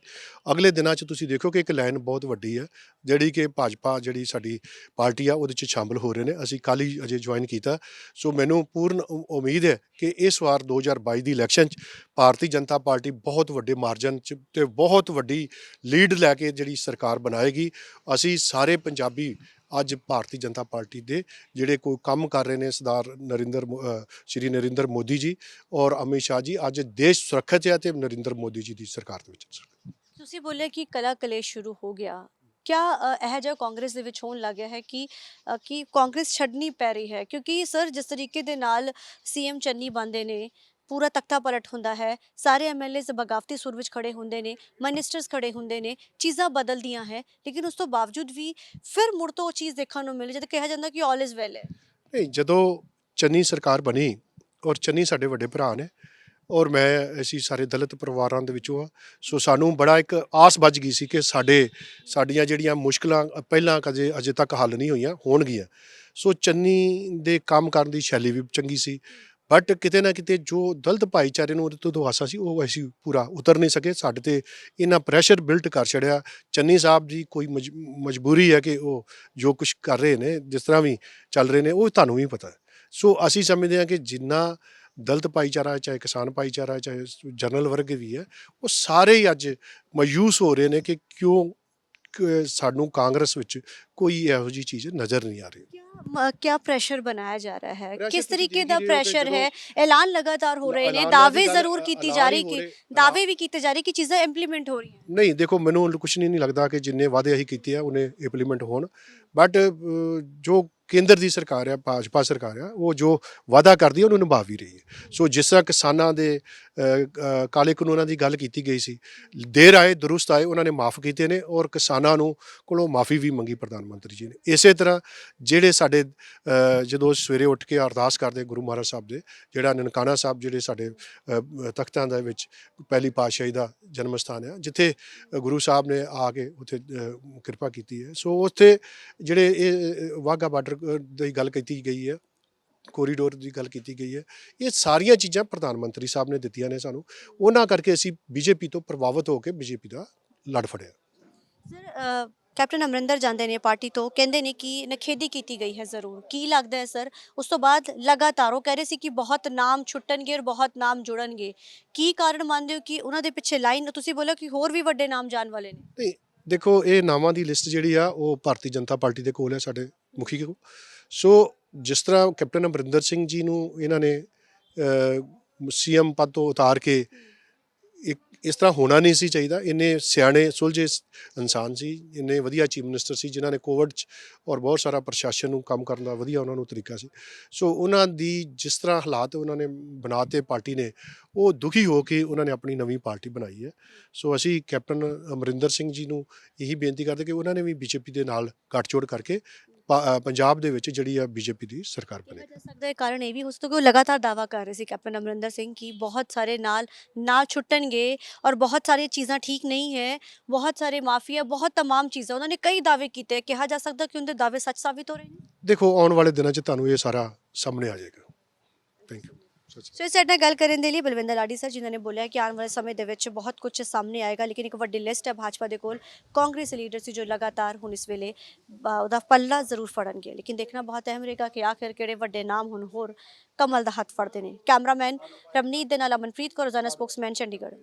ਅਗਲੇ ਦਿਨਾਂ 'ਚ ਤੁਸੀਂ ਦੇਖੋ ਕਿ ਇੱਕ ਲਾਈਨ ਬਹੁਤ ਵੱਡੀ ਹੈ ਜਿਹੜੀ ਕਿ ਭਾਜਪਾ, ਜਿਹੜੀ ਸਾਡੀ ਪਾਰਟੀ ਆ, ਉਹਦੇ 'ਚ ਸ਼ਾਮਲ ਹੋ ਰਹੇ ਨੇ। ਅਸੀਂ ਕੱਲ੍ਹ ਹੀ ਅਜੇ ਜੁਆਇਨ ਕੀਤਾ। ਸੋ ਮੈਨੂੰ ਪੂਰਨ ਉਮੀਦ ਹੈ ਕਿ ਇਸ ਵਾਰ 2022 ਦੀ ਇਲੈਕਸ਼ਨ 'ਚ ਭਾਰਤੀ ਜਨਤਾ ਪਾਰਟੀ ਬਹੁਤ ਵੱਡੇ ਮਾਰਜਨ 'ਚ ਤੇ ਬਹੁਤ ਵੱਡੀ ਲੀਡ ਲੈ ਕੇ ਜਿਹੜੀ ਸਰਕਾਰ ਬਣਾਏਗੀ। ਅਸੀਂ ਸਾਰੇ ਪੰਜਾਬੀ ਅੱਜ ਭਾਰਤੀ ਜਨਤਾ ਪਾਰਟੀ ਦੇ ਜਿਹੜੇ ਕੋਈ ਕੰਮ ਕਰ ਰਹੇ ਨੇ, ਸਰਦਾਰ ਸ਼੍ਰੀ ਨਰਿੰਦਰ ਮੋਦੀ ਜੀ ਔਰ ਅਮਿਤ ਸ਼ਾਹ ਜੀ, ਅੱਜ ਦੇਸ਼ ਸੁਰੱਖਿਅਤ ਹੈ ਤੇ ਨਰਿੰਦਰ ਮੋਦੀ ਜੀ ਦੀ ਸਰਕਾਰ ਦੇ ਵਿੱਚ। ਤੁਸੀਂ ਬੋਲੇ ਕਿ ਕਲਾ ਕਲੇਸ਼ ਸ਼ੁਰੂ ਹੋ ਗਿਆ, ਕਿਆ ਇਹ ਜਿਹਾ ਕਾਂਗਰਸ ਦੇ ਵਿੱਚ ਹੋਣ ਲੱਗ ਗਿਆ ਹੈ ਕਿ ਕਾਂਗਰਸ ਛੱਡਣੀ ਪੈ ਰਹੀ ਹੈ? ਕਿਉਂਕਿ ਸਰ ਜਿਸ ਤਰੀਕੇ ਦੇ ਨਾਲ CM ਚੰਨੀ ਬਣਦੇ ਨੇ, ਪੂਰਾ ਤਖਤਾ ਪਲਟ ਹੁੰਦਾ ਹੈ, ਸਾਰੇ MLAs ਬਗਾਵਤੀ ਸੁਰ ਵਿੱਚ ਖੜੇ ਹੁੰਦੇ ਨੇ, ਮਿਨਿਸਟਰਸ ਖੜੇ ਹੁੰਦੇ ਨੇ, ਚੀਜ਼ਾਂ ਬਦਲਦੀਆਂ ਹੈ, ਲੇਕਿਨ ਉਸ ਤੋਂ ਬਾਵਜੂਦ ਵੀ ਫਿਰ ਮੁੜ ਤੋਂ ਉਹ ਚੀਜ਼ ਦੇਖਣ ਨੂੰ ਮਿਲੀ ਜਦ ਕਿਹਾ ਜਾਂਦਾ ਕਿ ਆਲ ਇਜ਼ ਵੈਲ ਹੈ। ਨਹੀਂ, ਜਦੋਂ ਚੰਨੀ ਸਰਕਾਰ ਬਣੀ ਔਰ ਚੰਨੀ ਸਾਡੇ ਵੱਡੇ ਭਰਾ ਨੇ ਔਰ ਮੈਂ, ਅਸੀਂ ਸਾਰੇ ਦਲਿਤ ਪਰਿਵਾਰਾਂ ਦੇ ਵਿੱਚੋਂ ਆ। ਸੋ ਸਾਨੂੰ ਬੜਾ ਇੱਕ ਆਸ ਬੱਝ ਗਈ ਸੀ ਕਿ ਸਾਡੀਆਂ ਜਿਹੜੀਆਂ ਮੁਸ਼ਕਲਾਂ ਪਹਿਲਾਂ ਕਦੇ ਅਜੇ ਤੱਕ ਹੱਲ ਨਹੀਂ ਹੋਈਆਂ, ਹੋਣਗੀਆਂ। ਸੋ ਚੰਨੀ ਦੇ ਕੰਮ ਕਰਨ ਦੀ ਸ਼ੈਲੀ ਵੀ ਚੰਗੀ ਸੀ, ਬਟ ਕਿਤੇ ਨਾ ਕਿਤੇ ਜੋ ਦਲਿਤ ਭਾਈਚਾਰੇ ਨੂੰ ਉਹਦੇ ਤੋਂ ਆਸਾਂ ਸੀ ਉਹ ਅਸੀਂ ਪੂਰਾ ਉਤਰ ਨਹੀਂ ਸਕੇ। ਸਾਡੇ ਤੇ ਇਹਨਾਂ ਪ੍ਰੈਸ਼ਰ ਬਿਲਟ ਕਰ ਛੜਿਆ। ਚੰਨੀ ਸਾਹਿਬ ਦੀ ਕੋਈ ਮਜਬੂਰੀ ਹੈ ਕਿ ਉਹ ਜੋ ਕੁਝ ਕਰ ਰਹੇ ਨੇ, ਜਿਸ ਤਰ੍ਹਾਂ ਵੀ ਚੱਲ ਰਹੇ ਨੇ, ਉਹ ਤੁਹਾਨੂੰ ਵੀ ਪਤਾ ਹੈ। ਸੋ ਅਸੀਂ ਸਮਝਦੇ ਹਾਂ ਕਿ ਜਿੰਨਾ ਦਲਿਤ ਭਾਈਚਾਰਾ, ਚਾਹੇ ਕਿਸਾਨ ਭਾਈਚਾਰਾ, ਚਾਹੇ ਜਨਰਲ ਵਰਗ ਵੀ ਹੈ, ਉਹ ਸਾਰੇ ਹੀ ਅੱਜ ਮਾਯੂਸ ਹੋ ਰਹੇ ਨੇ ਕਿ ਕਿਉਂ ਸਾਨੂੰ ਕਾਂਗਰਸ ਵਿੱਚ ਕੋਈ ਇਹੋ ਜਿਹੀ ਚੀਜ਼ ਨਜ਼ਰ ਨਹੀਂ ਆ ਰਹੀ। क्या प्रेशर बनाया जा रहा है? प्रेशर किस तो तरीके जी का जी प्रेशर जो- है? ऐलान लगातार हो रहे ने, ऐलान दावे की गल- जरूर कीती जा ऐलान रही ही हो कि रहे- दावे भी कीते जा रहे कि चीज़ें इंप्लीमेंट हो रही हैं। ਨਹੀਂ, ਦੇਖੋ ਮੈਨੂੰ ਕੁਛ ਨਹੀਂ ਲੱਗਦਾ ਕਿ ਜਿੰਨੇ ਵਾਅਦੇ ਅਸੀਂ ਕੀਤੇ ਆ ਉਹਨੇ ਇੰਪਲੀਮੈਂਟ ਹੋਣ, ਬਟ ਜੋ ਕੇਂਦਰ ਦੀ ਸਰਕਾਰ ਆ, ਭਾਜਪਾ ਸਰਕਾਰ ਆ, ਉਹ ਜੋ ਵਾਅਦਾ ਕਰਦੀ ਹੈ ਉਹਨੂੰ ਨਿਭਾ ਵੀ ਰਹੀ ਹੈ। ਸੋ ਜਿਸ ਤਰ੍ਹਾਂ ਕਿਸਾਨਾਂ ਦੇ ਕਾਲੇ ਕਾਨੂੰਨਾਂ ਦੀ ਗੱਲ ਕੀਤੀ ਗਈ ਸੀ, ਦੇਰ ਆਏ ਦੁਰੁਸਤ ਆਏ, ਉਹਨਾਂ ਨੇ ਮਾਫ ਕੀਤੇ ਨੇ ਔਰ ਕਿਸਾਨਾਂ ਨੂੰ ਕੋਲੋਂ ਮਾਫੀ ਵੀ ਮੰਗੀ ਪ੍ਰਧਾਨ ਮੰਤਰੀ ਜੀ ਨੇ। ਇਸੇ ਤਰ੍ਹਾਂ ਜਿਹੜੇ ਸਾਡੇ ਜਦੋਂ ਸਵੇਰੇ ਉੱਠ ਕੇ ਅਰਦਾਸ ਕਰਦੇ ਗੁਰੂ ਮਹਾਰਾਜ ਸਾਹਿਬ ਦੇ, ਜਿਹੜਾ ਨਨਕਾਣਾ ਸਾਹਿਬ ਜਿਹੜੇ ਸਾਡੇ ਤਖਤਾਂ ਦੇ ਵਿੱਚ ਪਹਿਲੀ ਪਾਤਸ਼ਾਹੀ ਦਾ ਜਨਮ ਸਥਾਨ ਆ, ਜਿੱਥੇ ਗੁਰੂ ਸਾਹਿਬ ਨੇ ਆ ਕੇ ਉੱਥੇ ਕਿਰਪਾ ਕੀਤੀ ਹੈ। ਸੋ ਉੱਥੇ ਜਿਹੜੇ ਇਹ ਵਾਹਗਾ ਬਾਰਡਰ ਦੀ ਗੱਲ ਕੀਤੀ ਗਈ ਹੈ, ਕੋਰੀਡੋਰ ਦੀ ਗੱਲ ਕੀਤੀ ਗਈ ਹੈ, ਇਹ ਸਾਰੀਆਂ ਚੀਜ਼ਾਂ ਪ੍ਰਧਾਨ ਮੰਤਰੀ ਸਾਹਿਬ ਨੇ ਦਿੱਤੀਆਂ ਨੇ ਸਾਨੂੰ। ਉਹਨਾਂ ਕਰਕੇ ਅਸੀਂ ਬੀਜੇਪੀ ਤੋਂ ਪ੍ਰਭਾਵਿਤ ਹੋ ਕੇ ਬੀਜੇਪੀ ਦਾ ਲੜ ਫੜਿਆ। ਸਰ ਕੈਪਟਨ ਅਮਰਿੰਦਰ ਜਾਂਦੇ ਨੇ ਪਾਰਟੀ ਤੋਂ, ਕਹਿੰਦੇ ਨੇ ਕਿ ਨਖੇਦੀ ਕੀਤੀ ਗਈ ਹੈ ਜ਼ਰੂਰ, ਕੀ ਲੱਗਦਾ ਹੈ ਸਰ? ਉਸ ਤੋਂ ਬਾਅਦ ਲਗਾਤਾਰ ਉਹ ਕਹਿ ਰਹੇ ਸੀ ਕਿ ਬਹੁਤ ਨਾਮ ਛੁੱਟਣਗੇ ਔਰ ਬਹੁਤ ਨਾਮ ਜੁੜਨਗੇ, ਕੀ ਕਾਰਨ ਮੰਨਦੇ ਹੋ ਕਿ ਉਹਨਾਂ ਦੇ ਪਿੱਛੇ ਲਾਈਨ ਤੁਸੀਂ ਬੋਲਿਆ ਕਿ ਹੋਰ ਵੀ ਵੱਡੇ ਨਾਮ ਜਾਣ ਵਾਲੇ ਨੇ? ਨਹੀਂ, ਦੇਖੋ ਇਹ ਨਾਵਾਂ ਦੀ ਲਿਸਟ ਜਿਹੜੀ ਆ ਉਹ ਭਾਰਤੀ ਜਨਤਾ ਪਾਰਟੀ ਦੇ ਕੋਲ ਹੈ, ਸਾਡੇ ਮੁਖੀ ਕੋਲ। ਸੋ ਜਿਸ ਤਰ੍ਹਾਂ ਕੈਪਟਨ ਅਮਰਿੰਦਰ ਸਿੰਘ ਜੀ ਨੂੰ ਇਹਨਾਂ ਨੇ ਸੀਐਮ ਪਦ ਤੋਂ ਉਤਾਰ ਕੇ, ਇੱਕ ਇਸ ਤਰ੍ਹਾਂ ਹੋਣਾ ਨਹੀਂ ਸੀ ਚਾਹੀਦਾ। ਇੰਨੇ ਸਿਆਣੇ ਸੁਲਝੇ ਇਨਸਾਨ ਸੀ, ਇੰਨੇ ਵਧੀਆ ਚੀਫ ਮਿਨਿਸਟਰ ਸੀ, ਜਿਨ੍ਹਾਂ ਨੇ ਕੋਵਿਡ 'ਚ ਔਰ ਬਹੁਤ ਸਾਰਾ ਪ੍ਰਸ਼ਾਸਨ ਨੂੰ ਕੰਮ ਕਰਨ ਦਾ ਵਧੀਆ ਉਹਨਾਂ ਨੂੰ ਤਰੀਕਾ ਸੀ। ਸੋ ਉਹਨਾਂ ਦੀ ਜਿਸ ਤਰ੍ਹਾਂ ਹਾਲਾਤ ਉਹਨਾਂ ਨੇ ਬਣਾਤੇ ਪਾਰਟੀ ਨੇ, ਉਹ ਦੁਖੀ ਹੋ ਕੇ ਉਹਨਾਂ ਨੇ ਆਪਣੀ ਨਵੀਂ ਪਾਰਟੀ ਬਣਾਈ ਹੈ। ਸੋ ਅਸੀਂ ਕੈਪਟਨ ਅਮਰਿੰਦਰ ਸਿੰਘ ਜੀ ਨੂੰ ਇਹੀ ਬੇਨਤੀ ਕਰਦੇ ਕਿ ਉਹਨਾਂ ਨੇ ਵੀ ਬੀਜੇਪੀ ਦੇ ਨਾਲ ਗੱਠਜੋੜ ਕਰਕੇ ਪੰਜਾਬ ਦੇ ਵਿੱਚ ਜਿਹੜੀ ਆ ਬੀਜੇਪੀ ਦੀ ਸਰਕਾਰ ਬਣੇ। ਕਿਹਾ ਜਾ ਸਕਦਾ ਹੈ ਕਾਰਨ ਇਹ ਵੀ ਹੋ ਸਕਦਾ ਕਿ ਉਹ ਲਗਾਤਾਰ ਦਾਅਵਾ ਕਰ ਰਹੇ ਸੀ ਕੈਪਟਨ ਅਮਰਿੰਦਰ ਸਿੰਘ ਕਿ ਬਹੁਤ ਸਾਰੇ ਨਾਲ ਛੁੱਟਣਗੇ ਔਰ ਬਹੁਤ ਸਾਰੀਆਂ ਚੀਜ਼ਾਂ ਠੀਕ ਨਹੀਂ ਹੈ, ਬਹੁਤ ਸਾਰੇ ਮਾਫੀਆ, ਬਹੁਤ ਤਮਾਮ ਚੀਜ਼ਾਂ, ਉਹਨਾਂ ਨੇ ਕਈ ਦਾਅਵੇ ਕੀਤੇ। ਕਿਹਾ ਜਾ ਸਕਦਾ ਕਿ ਉਹਦੇ ਦਾਅਵੇ ਸੱਚ ਸਾਬਿਤ ਹੋ ਰਹੇ ਨੇ। ਦੇਖੋ ਆਉਣ ਵਾਲੇ ਦਿਨਾਂ 'ਚ ਤੁਹਾਨੂੰ ਇਹ ਸਾਰਾ ਸਾਹਮਣੇ ਆ ਜਾਏਗਾ। Thank you. ਸੋ ਇਸ ਸਾਡੇ ਨਾਲ ਗੱਲ ਕਰਨ ਦੇ ਲਈ ਬਲਵਿੰਦਰ ਲਾਡੀ ਸਰ, ਜਿਨ੍ਹਾਂ ਨੇ ਬੋਲਿਆ ਕਿ ਆਉਣ ਵਾਲੇ ਸਮੇਂ ਦੇ ਵਿੱਚ ਬਹੁਤ ਕੁਝ ਸਾਹਮਣੇ ਆਏਗਾ, ਲੇਕਿਨ ਇੱਕ ਵੱਡੀ ਲਿਸਟ ਹੈ ਭਾਜਪਾ ਦੇ ਕੋਲ। ਕਾਂਗਰਸ ਲੀਡਰ ਸੀ ਜੋ ਲਗਾਤਾਰ ਹੁਣ ਇਸ ਵੇਲੇ ਉਹਦਾ ਪੱਲਾ ਜ਼ਰੂਰ ਫੜਨਗੇ, ਲੇਕਿਨ ਦੇਖਣਾ ਬਹੁਤ ਅਹਿਮ ਰਹੇਗਾ ਕਿ ਆਖਿਰ ਕਿਹੜੇ ਵੱਡੇ ਨਾਮ ਹੁਣ ਹੋਰ ਕਮਲ ਦਾ ਹੱਥ ਫੜਦੇ ਨੇ। ਕੈਮਰਾਮੈਨ ਰਮਨੀਤ ਦੇ ਨਾਲ ਅਮਨਪ੍ਰੀਤ ਕੌਰ, ਰੋਜ਼ਾਨਾ ਸਪੋਕਸਮੈਨ, ਚੰਡੀਗੜ੍ਹ।